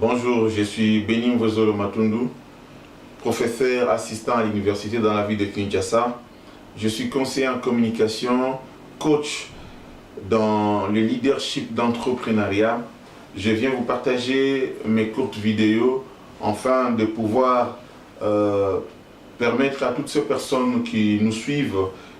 Bonjour, je suis Benim Vozolo Matundu, professeur assistant à l'université dans la ville de Kinshasa. Je suis conseiller en communication, coach dans le leadership d'entrepreneuriat. Je viens vous partager mes courtes vidéos afin de pouvoir permettre à toutes ces personnes qui nous suivent,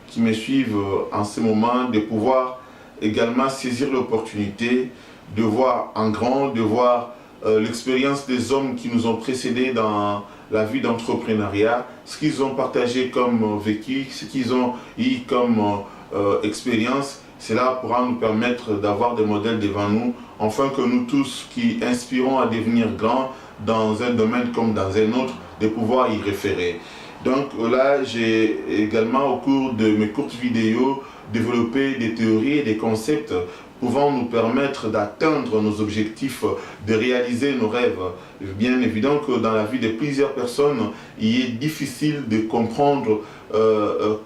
qui me suivent en ce moment, de pouvoir également saisir l'opportunité de voir en grand, de voir l'expérience des hommes qui nous ont précédés dans la vie d'entrepreneuriat, ce qu'ils ont partagé comme vécu, ce qu'ils ont eu comme expérience. Cela pourra nous permettre d'avoir des modèles devant nous, afin que nous tous qui inspirons à devenir grands dans un domaine comme dans un autre, de pouvoir y référer. Donc là, j'ai également au cours de mes courtes vidéos développé des théories et des concepts pouvant nous permettre d'atteindre nos objectifs, de réaliser nos rêves. Bien évident que dans la vie de plusieurs personnes, il est difficile de comprendre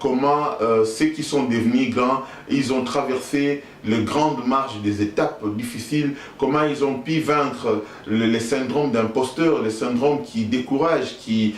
comment ceux qui sont devenus grands, ils ont traversé les grandes marches des étapes difficiles, comment ils ont pu vaincre le syndrome d'imposteur, le syndrome qui décourage, qui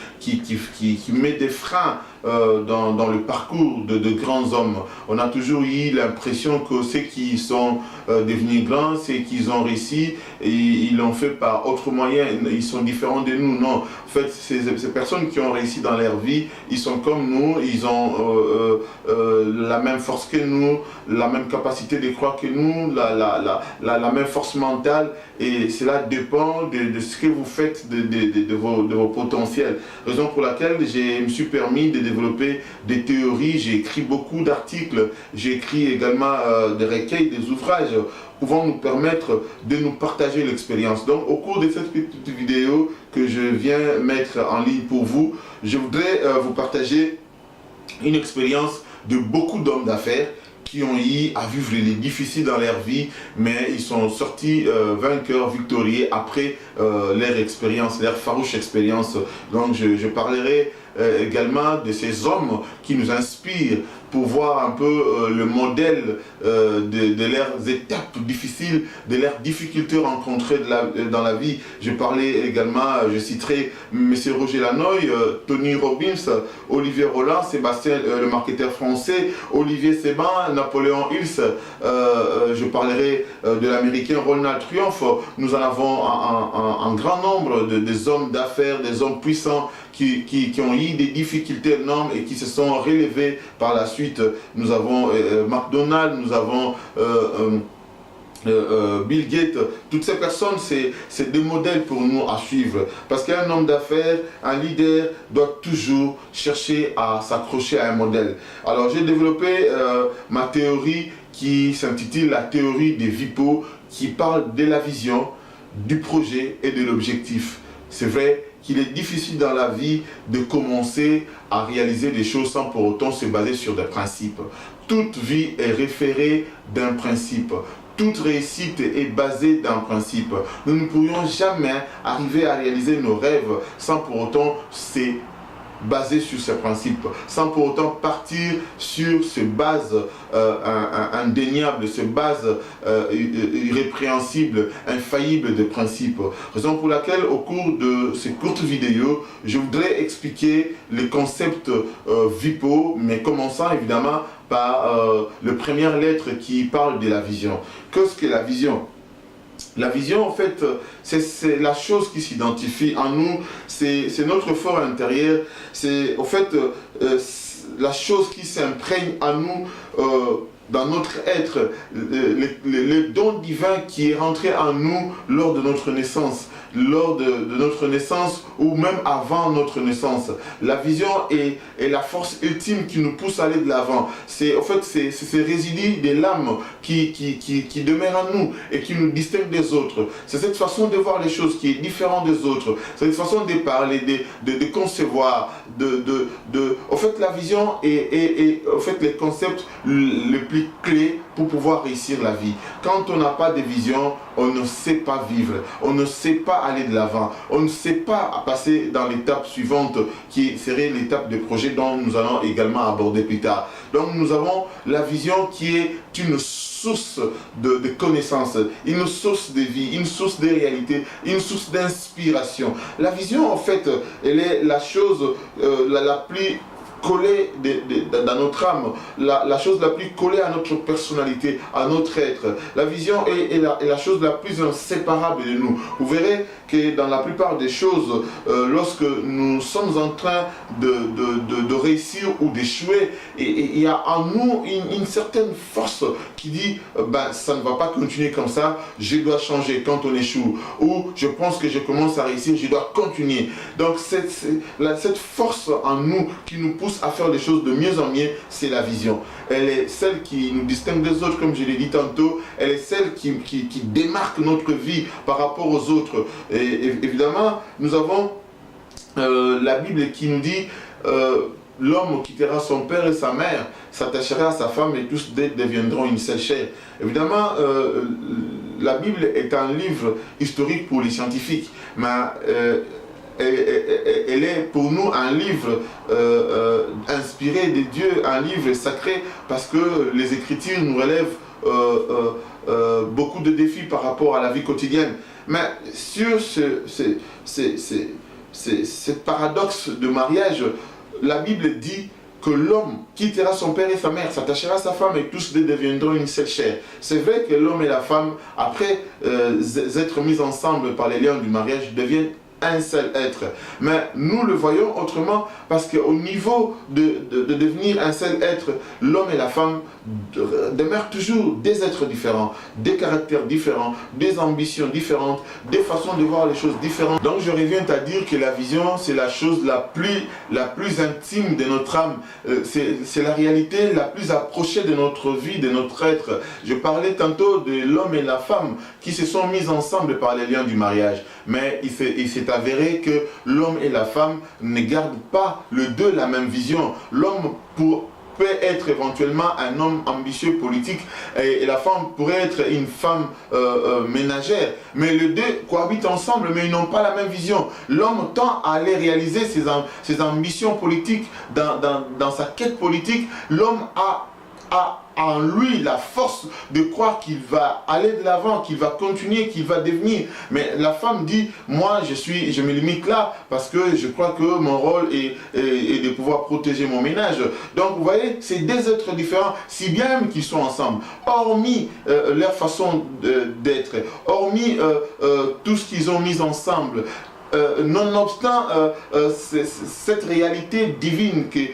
met des freins dans le parcours de grands hommes. On a toujours eu l'impression que ceux qui sont devenus grands, ceux qui ont réussi, et ils l'ont fait par autre moyen, ils sont différents de nous. Non, en fait, ces personnes qui ont réussi dans leur vie, ils sont comme nous, ils ont la même force que nous, la même capacité de croire que nous, la même force mentale, et cela dépend de ce que vous faites, de vos potentiels. Raison pour laquelle je me suis permis de développer des théories, j'ai écrit beaucoup d'articles, j'ai écrit également des recueils, des ouvrages pouvant nous permettre de nous partager l'expérience. Donc au cours de cette petite vidéo que je viens mettre en ligne pour vous, je voudrais vous partager une expérience de beaucoup d'hommes d'affaires qui ont eu à vivre les difficiles dans leur vie, mais ils sont sortis vainqueurs, victorieux après leur expérience, leur farouche expérience. Donc je parlerai également de ces hommes qui nous inspirent pour voir un peu le modèle de leurs étapes difficiles, de leurs difficultés rencontrées dans la vie. Je parlais également, je citerai M. Roger Lanoye, Tony Robbins, Olivier Roland, Sébastien le marketeur français, Olivier Seban, Napoléon Hills, je parlerai de l'américain Ronald Triumph. Nous en avons un grand nombre des hommes d'affaires, des hommes puissants qui ont eu des difficultés énormes et qui se sont relevés par la suite. Nous avons McDonald's, nous avons Bill Gates. Toutes ces personnes, c'est des modèles pour nous à suivre. Parce qu'un homme d'affaires, un leader, doit toujours chercher à s'accrocher à un modèle. Alors j'ai développé ma théorie qui s'intitule la théorie des VIPO, qui parle de la vision, du projet et de l'objectif. C'est vrai qu'il est difficile dans la vie de commencer à réaliser des choses sans pour autant se baser sur des principes. Toute vie est référée d'un principe. Toute réussite est basée d'un principe. Nous ne pourrions jamais arriver à réaliser nos rêves sans pour autant basé sur ces principes, sans pour autant partir sur ces bases indéniables, ces bases irrépréhensibles, infaillibles de principes. Raison pour laquelle, au cours de ces courtes vidéos, je voudrais expliquer les concepts VIPO, mais commençant évidemment par la première lettre qui parle de la vision. Qu'est-ce que la vision ? La vision, en fait, c'est la chose qui s'identifie en nous, c'est notre fort intérieur, c'est en fait la chose qui s'imprègne en nous, dans notre être, le don divin qui est rentré en nous lors de notre naissance, ou même avant notre naissance. La vision est la force ultime qui nous pousse à aller de l'avant. En fait, c'est ce résidu de l'âme qui demeure en nous et qui nous distingue des autres. C'est cette façon de voir les choses qui est différente des autres. C'est cette façon de parler, de concevoir. En fait, la vision est en fait les concepts les plus clés pour pouvoir réussir la vie. Quand on n'a pas de vision, on ne sait pas vivre, on ne sait pas pas aller de l'avant, on ne sait pas passer dans l'étape suivante qui serait l'étape de projet dont nous allons également aborder plus tard. Donc nous avons la vision qui est une source de connaissances, une source de vie, une source de réalité, une source d'inspiration. La vision, en fait, elle est la chose la plus collée dans notre âme, la chose la plus collée à notre personnalité, à notre être. La vision est la chose la plus inséparable de nous. Vous verrez que dans la plupart des choses, lorsque nous sommes en train de réussir ou d'échouer, il y a en nous une certaine force qui dit ben, ça ne va pas continuer comme ça, je dois changer quand on échoue, ou je pense que je commence à réussir, je dois continuer. Donc cette force en nous qui nous pousse à faire les choses de mieux en mieux, c'est la vision. Elle est celle qui nous distingue des autres, comme je l'ai dit tantôt, elle est celle qui démarque notre vie par rapport aux autres. Et évidemment, nous avons la Bible qui nous dit l'homme quittera son père et sa mère, s'attachera à sa femme et tous deviendront une seule chair. Évidemment, la Bible est un livre historique pour les scientifiques, mais elle est pour nous un livre inspiré de Dieu, un livre sacré, parce que les Écritures nous relèvent beaucoup de défis par rapport à la vie quotidienne. Mais sur ce paradoxe de mariage, la Bible dit que l'homme quittera son père et sa mère, s'attachera à sa femme et tous deux deviendront une seule chair. C'est vrai que l'homme et la femme, après être mis ensemble par les liens du mariage, deviennent un seul être. Mais nous le voyons autrement parce qu'au niveau de devenir un seul être, l'homme et la femme demeurent toujours des êtres différents, des caractères différents, des ambitions différentes, des façons de voir les choses différentes. Donc je reviens à dire que la vision, c'est la chose la plus intime de notre âme. C'est la réalité la plus approchée de notre vie, de notre être. Je parlais tantôt de l'homme et la femme qui se sont mis ensemble par les liens du mariage. Mais il s'est avéré que l'homme et la femme ne gardent pas le deux la même vision. L'homme peut être éventuellement un homme ambitieux politique et la femme pourrait être une femme ménagère. Mais les deux cohabitent ensemble, mais ils n'ont pas la même vision. L'homme tend à aller réaliser ses ambitions politiques dans sa quête politique. L'homme a en lui la force de croire qu'il va aller de l'avant, qu'il va continuer, qu'il va devenir. Mais la femme dit, moi je me limite là parce que je crois que mon rôle est de pouvoir protéger mon ménage. Donc vous voyez, c'est des êtres différents, si bien même qu'ils sont ensemble. Hormis leur façon d'être, hormis tout ce qu'ils ont mis ensemble, nonobstant cette réalité divine qui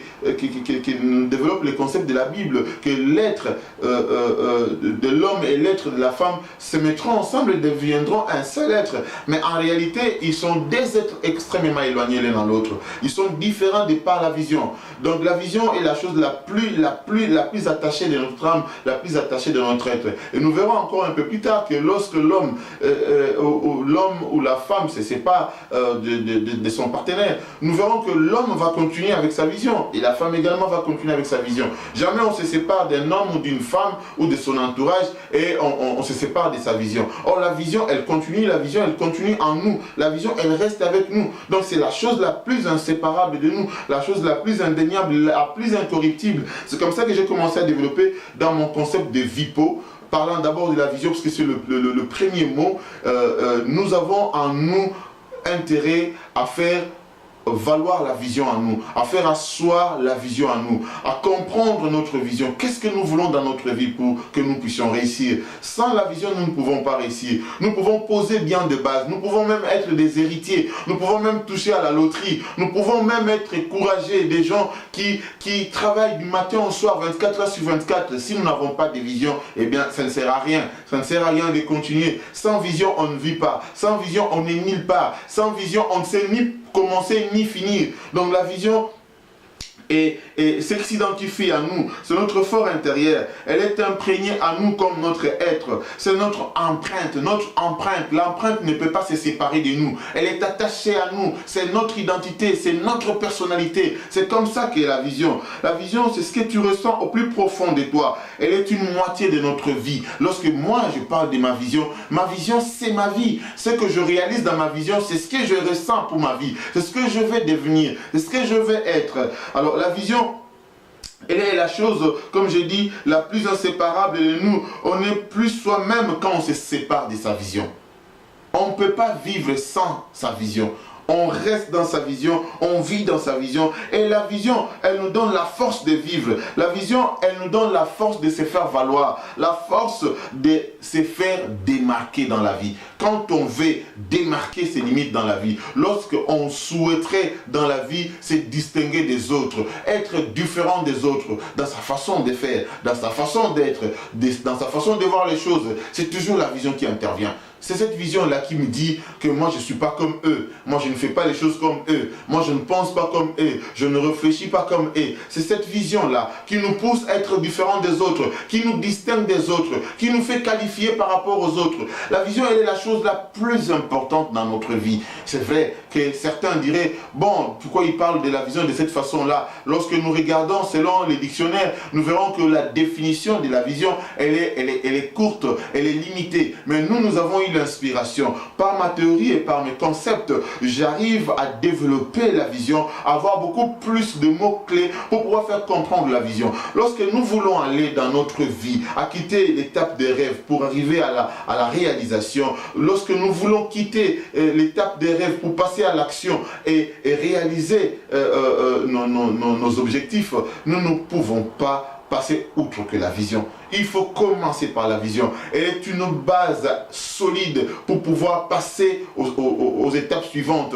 développe le concept de la Bible, que l'être de l'homme et l'être de la femme se mettront ensemble et deviendront un seul être. Mais en réalité, ils sont des êtres extrêmement éloignés l'un dans l'autre. Ils sont différents de par la vision. Donc la vision est la chose la plus attachée de notre âme, la plus attachée de notre être. Et nous verrons encore un peu plus tard que lorsque l'homme ou la femme se sépare de son partenaire, nous verrons que l'homme va continuer avec sa vision et la femme également va continuer avec sa vision. Jamais on se sépare d'un homme ou d'une femme ou de son entourage et on se sépare de sa vision. Or la vision elle continue en nous, la vision elle reste avec nous. Donc c'est la chose la plus inséparable de nous, la chose la plus indéniable, la plus incorruptible. C'est comme ça que j'ai commencé à développer dans mon concept de VIPO, parlant d'abord de la vision parce que c'est le premier mot. Nous avons en nous intérêt à faire valoir la vision en nous, à faire asseoir la vision en nous, à comprendre notre vision. Qu'est-ce que nous voulons dans notre vie pour que nous puissions réussir? Sans la vision, nous ne pouvons pas réussir. Nous pouvons poser bien de base, nous pouvons même être des héritiers, nous pouvons même toucher à la loterie, nous pouvons même être encouragés, des gens qui travaillent du matin au soir, 24 heures sur 24. Si nous n'avons pas de vision, eh bien, ça ne sert à rien. Ça ne sert à rien de continuer. Sans vision, on ne vit pas. Sans vision, on n'est nulle part. Sans vision, on ne sait ni commencer ni finir. Donc la vision Et ce qui s'identifie à nous, c'est notre fort intérieur. Elle est imprégnée à nous comme notre être. C'est notre empreinte. Notre empreinte, l'empreinte ne peut pas se séparer de nous. Elle est attachée à nous. C'est notre identité, c'est notre personnalité. C'est comme ça qu'est la vision. La vision, c'est ce que tu ressens au plus profond de toi. Elle est une moitié de notre vie. Lorsque moi, je parle de ma vision, c'est ma vie. Ce que je réalise dans ma vision, c'est ce que je ressens pour ma vie. C'est ce que je vais devenir. C'est ce que je vais être. Alors, la vision, elle est la chose, comme je dis, la plus inséparable de nous. On n'est plus soi-même quand on se sépare de sa vision. On ne peut pas vivre sans sa vision. On reste dans sa vision, on vit dans sa vision. Et la vision, elle nous donne la force de vivre. La vision, elle nous donne la force de se faire valoir. La force de se faire démarquer dans la vie. Quand on veut démarquer ses limites dans la vie, lorsqu'on souhaiterait dans la vie se distinguer des autres, être différent des autres, dans sa façon de faire, dans sa façon d'être, dans sa façon de voir les choses, c'est toujours la vision qui intervient. C'est cette vision-là qui me dit que moi je ne suis pas comme eux. Moi je ne fais pas les choses comme eux. Moi je ne pense pas comme eux. Je ne réfléchis pas comme eux. C'est cette vision-là qui nous pousse à être différents des autres, qui nous distingue des autres, qui nous fait qualifier par rapport aux autres. La vision, elle est la chose la plus importante dans notre vie. C'est vrai que certains diraient, bon, pourquoi ils parlent de la vision de cette façon-là? Lorsque nous regardons selon les dictionnaires, nous verrons que la définition de la vision, elle est courte, elle est limitée. Mais nous avons eu l'inspiration. Par ma théorie et par mes concepts, j'arrive à développer la vision, à avoir beaucoup plus de mots-clés pour pouvoir faire comprendre la vision. Lorsque nous voulons aller dans notre vie, à quitter l'étape des rêves pour arriver à la réalisation, lorsque nous voulons quitter l'étape des rêves pour passer à l'action et réaliser nos objectifs, nous ne pouvons pas passer outre que la vision. Il faut commencer par la vision. Elle est une base solide pour pouvoir passer aux étapes suivantes.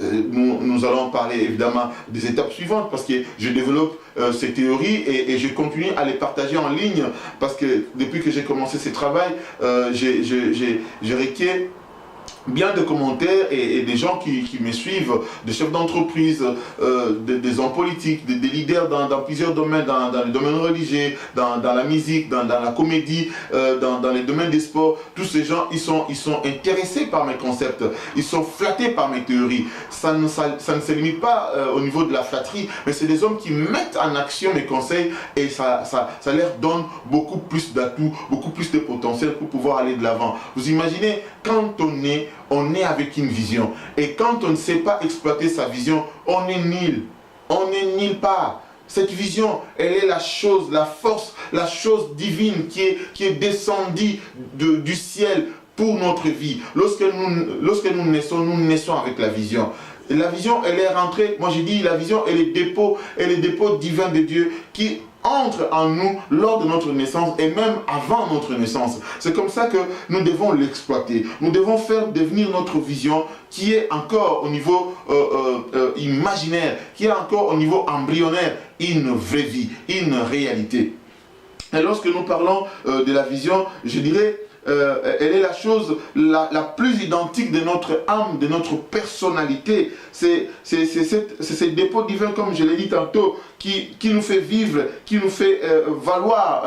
Nous allons parler évidemment des étapes suivantes parce que je développe ces théories et je continue à les partager en ligne parce que depuis que j'ai commencé ce travail, je requiers bien de commentaires et des gens qui me suivent, des chefs d'entreprise, des hommes politiques, des leaders dans plusieurs domaines, dans les domaines religieux, dans la musique, dans la comédie, dans les domaines des sports. Tous ces gens, ils sont intéressés par mes concepts, ils sont flattés par mes théories. Ça ne se limite pas au niveau de la flatterie, mais c'est des hommes qui mettent en action mes conseils et ça leur donne beaucoup plus d'atouts, beaucoup plus de potentiel pour pouvoir aller de l'avant. Vous imaginez, quand on est avec une vision. Et quand on ne sait pas exploiter sa vision, on est nul. On n'est nulle part. Cette vision, elle est la chose, la force, la chose divine qui est descendue du ciel pour notre vie. Lorsque nous naissons avec la vision. Et la vision, elle est rentrée, moi j'ai dit, la vision est le dépôt divin de Dieu qui entre en nous lors de notre naissance et même avant notre naissance. C'est comme ça que nous devons l'exploiter. Nous devons faire devenir notre vision qui est encore au niveau imaginaire, qui est encore au niveau embryonnaire, une vraie vie, une réalité. Et lorsque nous parlons de la vision, je dirais, elle est la chose la plus identique de notre âme, de notre personnalité. C'est ce dépôt divin, comme je l'ai dit tantôt, qui nous fait vivre, qui nous fait valoir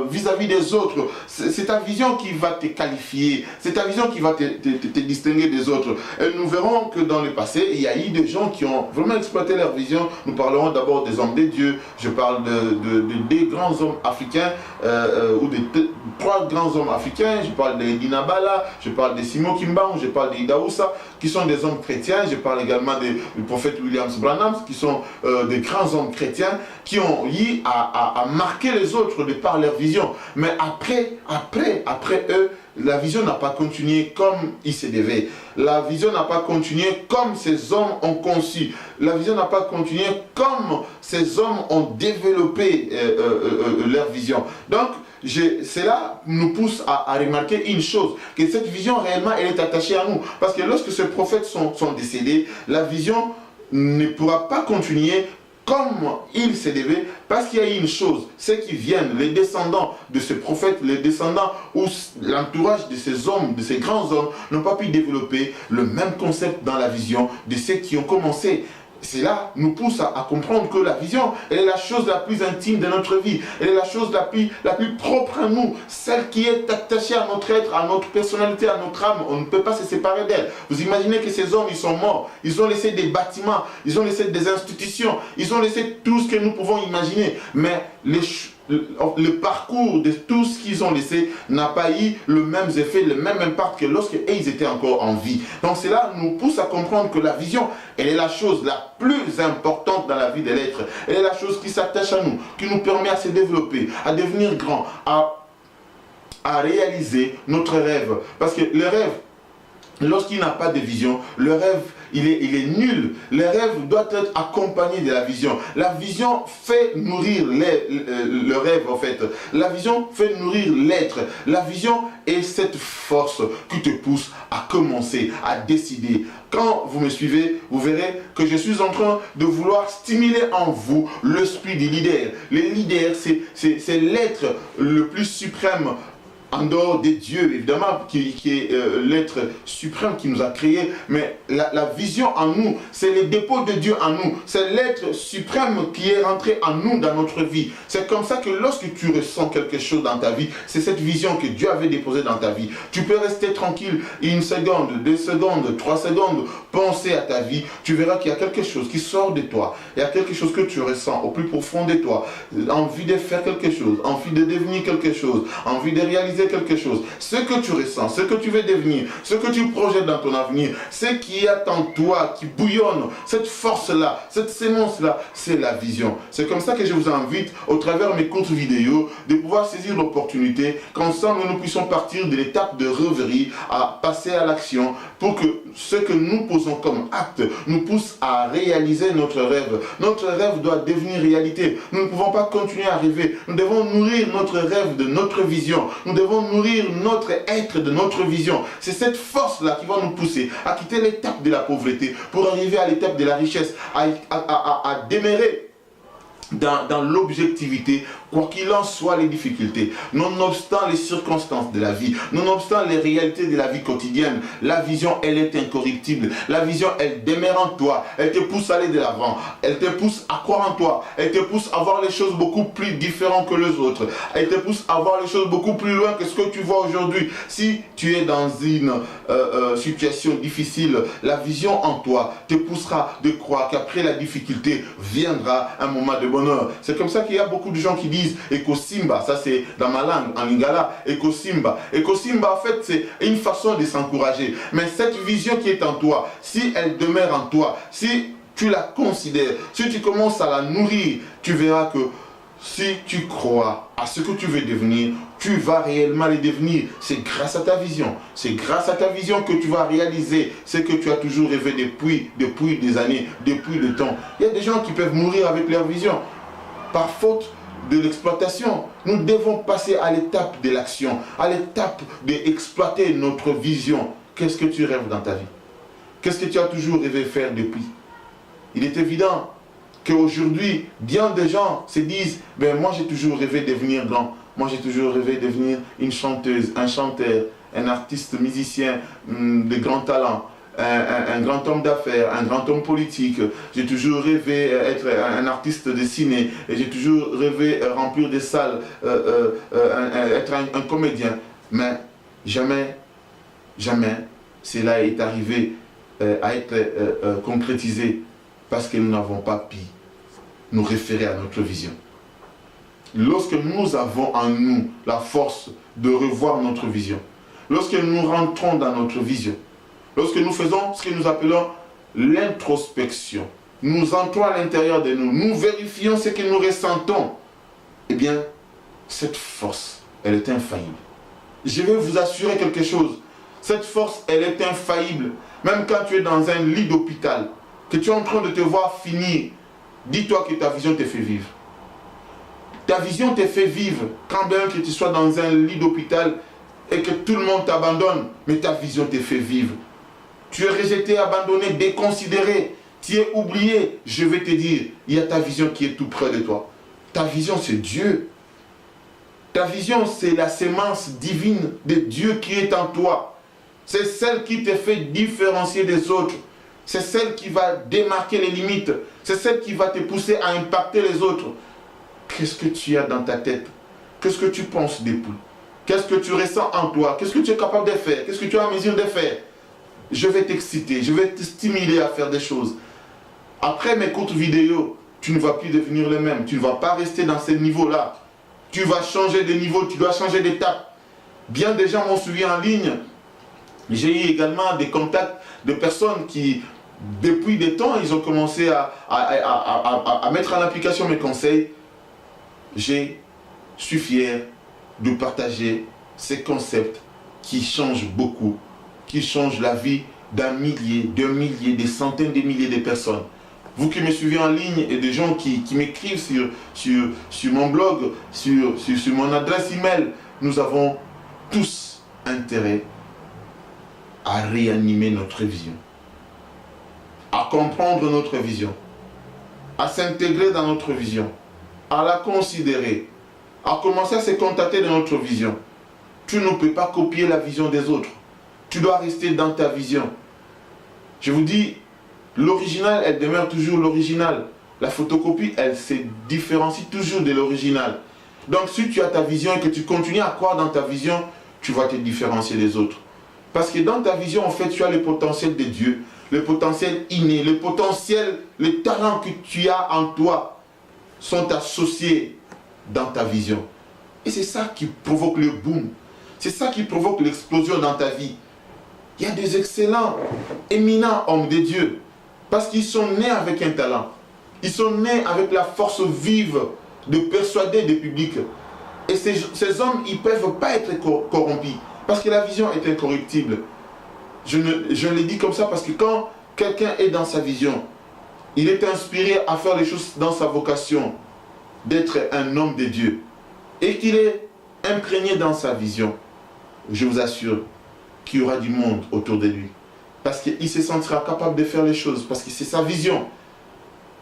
vis-à-vis des autres. C'est ta vision qui va te qualifier, c'est ta vision qui va te distinguer des autres. Et nous verrons que dans le passé, il y a eu des gens qui ont vraiment exploité leur vision. Nous parlerons d'abord des hommes de Dieu. Je parle des grands hommes africains, ou des 3 grands hommes africains. Je parle de Dinabala, je parle de Simon Kimbangu, je parle d'Idaoussa, qui sont des hommes chrétiens. Je parle également du prophète William Branham, qui sont des grands hommes chrétiens qui ont eu à marquer les autres de par leur vision. Mais après eux, la vision n'a pas continué comme il se devait. La vision n'a pas continué comme ces hommes ont conçu. La vision n'a pas continué comme ces hommes ont développé leur vision. Donc, cela nous pousse à remarquer une chose, que cette vision réellement, elle est attachée à nous. Parce que lorsque ces prophètes sont décédés, la vision ne pourra pas continuer comme il se devait, parce qu'il y a une chose, ceux qui viennent, les descendants de ces prophètes, les descendants ou l'entourage de ces hommes, de ces grands hommes, n'ont pas pu développer le même concept dans la vision de ceux qui ont commencé. cela nous pousse à comprendre que la vision, elle est la chose la plus intime de notre vie. Elle est la chose la plus propre à nous. Celle qui est attachée à notre être, à notre personnalité, à notre âme. On ne peut pas se séparer d'elle. Vous imaginez que ces hommes, ils sont morts. Ils ont laissé des bâtiments. Ils ont laissé des institutions. Ils ont laissé tout ce que nous pouvons imaginer. Mais le parcours de tout ce qu'ils ont laissé n'a pas eu le même effet, le même impact que lorsque ils étaient encore en vie. Donc cela nous pousse à comprendre que la vision, elle est la chose la plus importante dans la vie de l'être. Elle est la chose qui s'attache à nous, qui nous permet à se développer, à devenir grand, à réaliser notre rêve. Parce que le rêve, lorsqu'il n'a pas de vision, le rêve, il est nul. Le rêve doit être accompagné de la vision. La vision fait nourrir le rêve, en fait. La vision fait nourrir l'être. La vision est cette force qui te pousse à commencer, à décider. Quand vous me suivez, vous verrez que je suis en train de vouloir stimuler en vous l'esprit du leader. Le leader, c'est l'être le plus suprême en dehors des dieux, évidemment, qui est l'être suprême qui nous a créés, mais la vision en nous, c'est le dépôt de Dieu en nous, c'est l'être suprême qui est rentré en nous dans notre vie. C'est comme ça que lorsque tu ressens quelque chose dans ta vie, c'est cette vision que Dieu avait déposée dans ta vie. Tu peux rester tranquille 1 seconde, 2 secondes, 3 secondes, penser à ta vie, tu verras qu'il y a quelque chose qui sort de toi, il y a quelque chose que tu ressens au plus profond de toi, envie de faire quelque chose, envie de devenir quelque chose, envie de réaliser quelque chose. Ce que tu ressens, ce que tu veux devenir, ce que tu projettes dans ton avenir, ce qui est en toi, qui bouillonne, cette force-là, cette sémence-là, c'est la vision. C'est comme ça que je vous invite, au travers de mes courtes vidéos, de pouvoir saisir l'opportunité qu'ensemble nous puissions partir de l'étape de rêverie à passer à l'action pour que ce que nous posons comme acte nous pousse à réaliser notre rêve. Notre rêve doit devenir réalité. Nous ne pouvons pas continuer à rêver. Nous devons nourrir notre rêve de notre vision. Nous devons nourrir notre être de notre vision. C'est cette force-là qui va nous pousser à quitter l'étape de la pauvreté pour arriver à l'étape de la richesse, à demeurer dans l'objectivité, quoi qu'il en soit les difficultés, nonobstant les circonstances de la vie, nonobstant les réalités de la vie quotidienne, la vision, elle est incorruptible. La vision, elle demeure en toi, elle te pousse à aller de l'avant, elle te pousse à croire en toi, elle te pousse à voir les choses beaucoup plus différentes que les autres, elle te pousse à voir les choses beaucoup plus loin que ce que tu vois aujourd'hui. Si tu es dans une situation difficile, la vision en toi te poussera de croire qu'après la difficulté viendra un moment de bonheur. C'est comme ça qu'il y a beaucoup de gens qui disent Ekosimba, ça c'est dans ma langue, en lingala, Ekosimba. Ekosimba, en fait, c'est une façon de s'encourager. Mais cette vision qui est en toi, si elle demeure en toi, si tu la considères, si tu commences à la nourrir, tu verras que si tu crois à ce que tu veux devenir, tu vas réellement le devenir. C'est grâce à ta vision. C'est grâce à ta vision que tu vas réaliser ce que tu as toujours rêvé depuis des années, depuis le temps. Il y a des gens qui peuvent mourir avec leur vision par faute de l'exploitation. Nous devons passer à l'étape de l'action, à l'étape d'exploiter notre vision. Qu'est-ce que tu rêves dans ta vie? Qu'est-ce que tu as toujours rêvé faire depuis? Il est évident qu'aujourd'hui, bien des gens se disent, ben moi j'ai toujours rêvé de devenir grand, moi j'ai toujours rêvé de devenir une chanteuse, un chanteur, un artiste musicien de grand talent, un grand homme d'affaires, un grand homme politique. J'ai toujours rêvé être un artiste de ciné, et j'ai toujours rêvé remplir des salles, être un comédien. Mais jamais cela est arrivé à être concrétisé parce que nous n'avons pas pu nous référer à notre vision. Lorsque nous avons en nous la force de revoir notre vision, lorsque nous rentrons dans notre vision, lorsque nous faisons ce que nous appelons l'introspection, nous entrons à l'intérieur de nous, nous vérifions ce que nous ressentons, eh bien, cette force, elle est infaillible. Je vais vous assurer quelque chose, cette force, elle est infaillible. Même quand tu es dans un lit d'hôpital, que tu es en train de te voir finir, dis-toi que ta vision te fait vivre. Ta vision te fait vivre, quand bien que tu sois dans un lit d'hôpital et que tout le monde t'abandonne, mais ta vision te fait vivre. Tu es rejeté, abandonné, déconsidéré, tu es oublié. Je vais te dire, il y a ta vision qui est tout près de toi. Ta vision, c'est Dieu. Ta vision, c'est la sémence divine de Dieu qui est en toi. C'est celle qui te fait différencier des autres. C'est celle qui va démarquer les limites. C'est celle qui va te pousser à impacter les autres. Qu'est-ce que tu as dans ta tête? Qu'est-ce que tu penses d'époux? Qu'est-ce que tu ressens en toi? Qu'est-ce que tu es capable de faire? Qu'est-ce que tu as en mesure de faire? Je vais t'exciter, je vais te stimuler à faire des choses. Après mes courtes vidéos, tu ne vas plus devenir le même. Tu ne vas pas rester dans ces niveaux-là. Tu vas changer de niveau, tu dois changer d'étape. Bien des gens m'ont suivi en ligne. J'ai eu également des contacts de personnes qui, depuis des temps, ils ont commencé à mettre en application mes conseils. Je suis fier de partager ces concepts qui changent beaucoup, qui changent la vie d'un millier, des centaines de milliers de personnes. Vous qui me suivez en ligne et des gens qui m'écrivent sur mon blog, sur mon adresse email, nous avons tous intérêt à réanimer notre vision, à comprendre notre vision, à s'intégrer dans notre vision, à la considérer, à commencer à se contacter de notre vision. Tu ne peux pas copier la vision des autres. Tu dois rester dans ta vision. Je vous dis, l'original, elle demeure toujours l'original. La photocopie, elle se différencie toujours de l'original. Donc si tu as ta vision et que tu continues à croire dans ta vision, tu vas te différencier des autres. Parce que dans ta vision, en fait, tu as le potentiel de Dieu, le potentiel inné, le potentiel, les talents que tu as en toi sont associés dans ta vision. Et c'est ça qui provoque le boom. C'est ça qui provoque l'explosion dans ta vie. Il y a des excellents, éminents hommes de Dieu. Parce qu'ils sont nés avec un talent. Ils sont nés avec la force vive de persuader des publics. Et ces hommes, ils ne peuvent pas être corrompus. Parce que la vision est incorruptible. Je l'ai dit comme ça parce que quand quelqu'un est dans sa vision, il est inspiré à faire les choses dans sa vocation, d'être un homme de Dieu. Et qu'il est imprégné dans sa vision. Je vous assure qu'il y aura du monde autour de lui. Parce qu'il se sentira capable de faire les choses. Parce que c'est sa vision.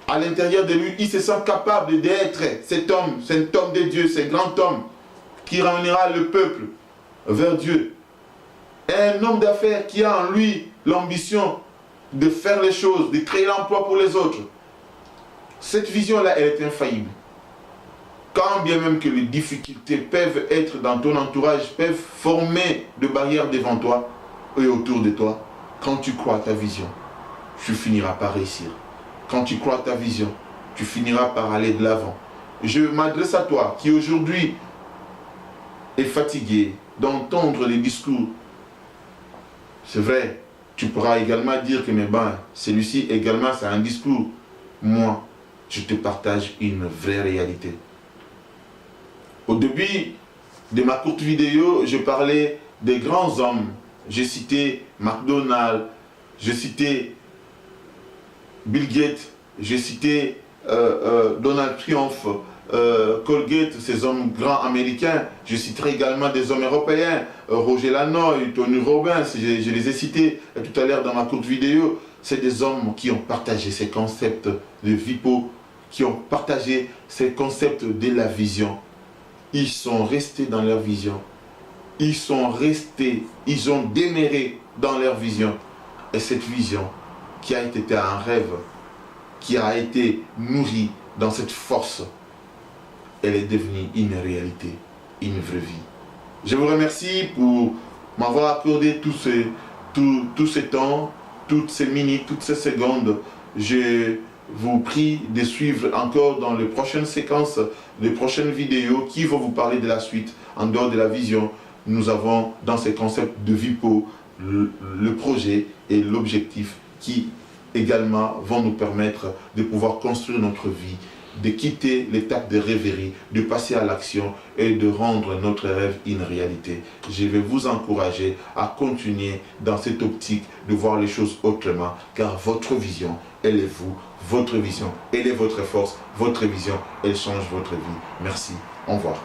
À l'intérieur de lui, il se sent capable d'être cet homme de Dieu, ce grand homme qui ramènera le peuple vers Dieu. Et un homme d'affaires qui a en lui l'ambition de faire les choses, de créer l'emploi pour les autres. Cette vision-là, elle est infaillible. Quand bien même que les difficultés peuvent être dans ton entourage, peuvent former des barrières devant toi et autour de toi, quand tu crois à ta vision, tu finiras par réussir. Quand tu crois à ta vision, tu finiras par aller de l'avant. Je m'adresse à toi qui aujourd'hui est fatigué d'entendre les discours. C'est vrai, tu pourras également dire que mais ben, celui-ci également c'est un discours. Moi, je te partage une vraie réalité. Au début de ma courte vidéo, je parlais des grands hommes. J'ai cité McDonald's, j'ai cité Bill Gates, j'ai cité Donald Trump, Colgate, ces hommes grands américains. Je citerai également des hommes européens, Roger Lanoy, Tony Robbins, je les ai cités tout à l'heure dans ma courte vidéo. C'est des hommes qui ont partagé ces concepts de Vipo, qui ont partagé ces concepts de la vision. Ils sont restés dans leur vision. Ils sont restés, ils ont demeuré dans leur vision. Et cette vision qui a été un rêve, qui a été nourrie dans cette force, elle est devenue une réalité, une vraie vie. Je vous remercie pour m'avoir accordé tout ce temps, toutes ces minutes, toutes ces secondes. Je vous prie de suivre encore dans les prochaines séquences, les prochaines vidéos qui vont vous parler de la suite. En dehors de la vision, nous avons dans ces concepts de Vipo le projet et l'objectif qui également vont nous permettre de pouvoir construire notre vie, de quitter l'étape de rêverie, de passer à l'action et de rendre notre rêve une réalité. Je vais vous encourager à continuer dans cette optique de voir les choses autrement, car votre vision, elle est vous, votre vision, elle est votre force, votre vision, elle change votre vie. Merci, au revoir.